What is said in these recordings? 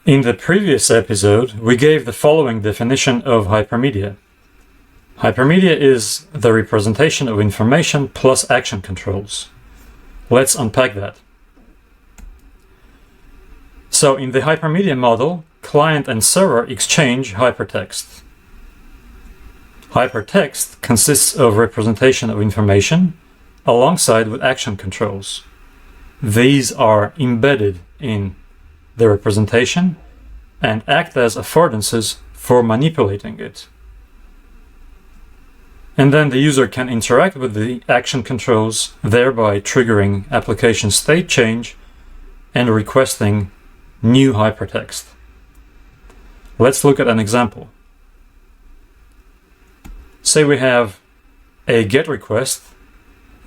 In the previous episode, we gave the following definition of hypermedia. Hypermedia is the representation of information plus action controls. Let's unpack that. So in the hypermedia model, client and server exchange hypertext. Hypertext consists of representation of information alongside with action controls. These are embedded in the representation and act as affordances for manipulating it. And then the user can interact with the action controls, thereby triggering application state change and requesting new hypertext. Let's look at an example. Say we have a GET request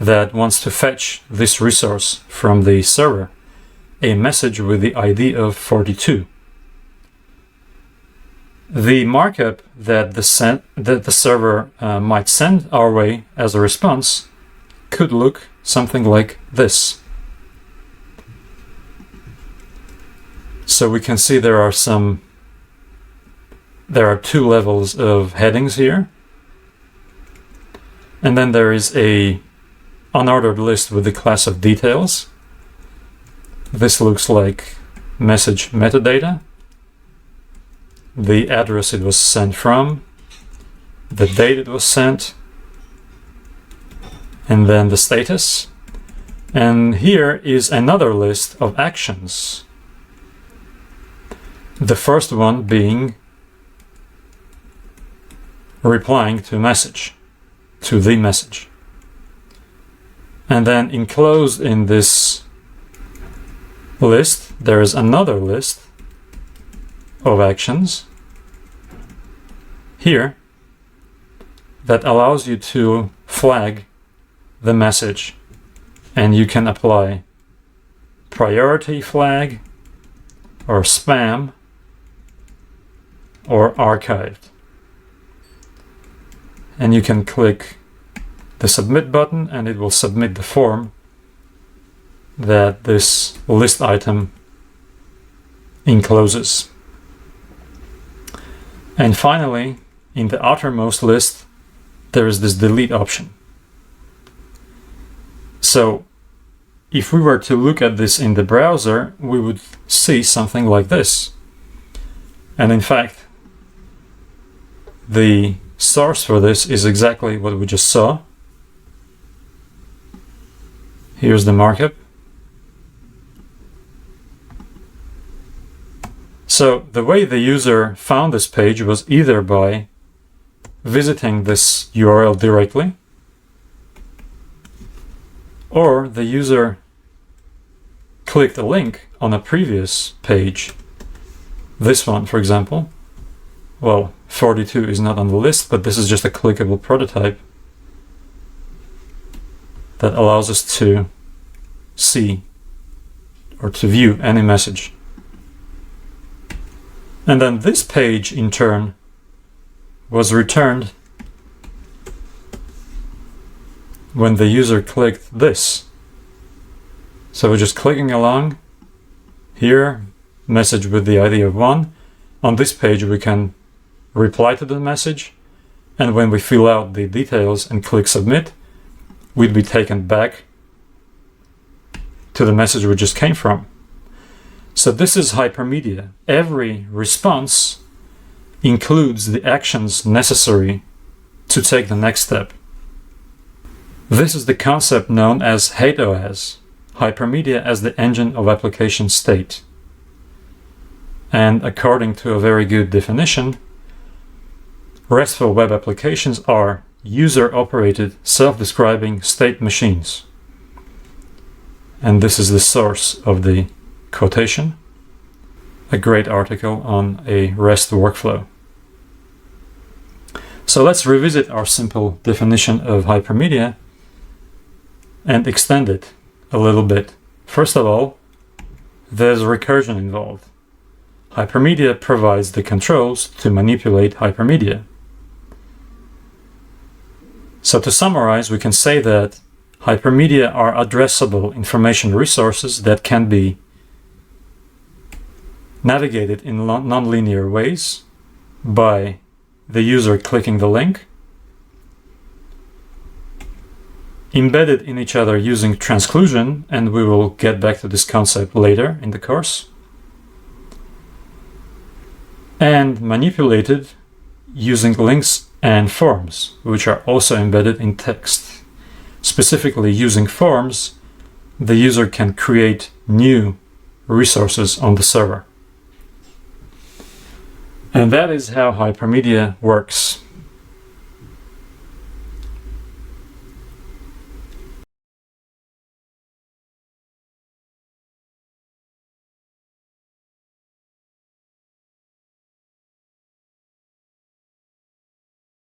that wants to fetch this resource from the server, a message with the ID of 42. The markup that the server might send our way as a response could look something like this. So we can see there are two levels of headings here. And then there is a unordered list with the class of details. This looks like message metadata, the address it was sent from, the date it was sent, and then the status. And here is another list of actions. The first one being replying to the message. And then enclosed in this list, there is another list of actions here that allows you to flag the message, and you can apply priority flag or spam or archived. And you can click the submit button and it will submit the form that this list item encloses. And finally, in the outermost list, there is this delete option. So if we were to look at this in the browser, we would see something like this. And in fact, the source for this is exactly what we just saw. Here's the markup. So the way the user found this page was either by visiting this URL directly, or the user clicked a link on a previous page. This one, for example. Well, 42 is not on the list, but this is just a clickable prototype that allows us to see or to view any message. And then this page, in turn, was returned when the user clicked this. So we're just clicking along here, message with the ID of 1. On this page, we can reply to the message, and when we fill out the details and click submit, we'd be taken back to the message we just came from. So this is hypermedia. Every response includes the actions necessary to take the next step. This is the concept known as HATEOAS, hypermedia as the engine of application state. And according to a very good definition, RESTful web applications are user-operated, self-describing state machines. And this is the source of the quotation, a great article on a REST workflow. So let's revisit our simple definition of hypermedia and extend it a little bit. First of all, there's recursion involved. Hypermedia provides the controls to manipulate hypermedia. So to summarize, we can say that hypermedia are addressable information resources that can be navigated in non-linear ways by the user clicking the link, embedded in each other using transclusion, and we will get back to this concept later in the course, and manipulated using links and forms, which are also embedded in text. Specifically, using forms, the user can create new resources on the server. And that is how Hypermedia works.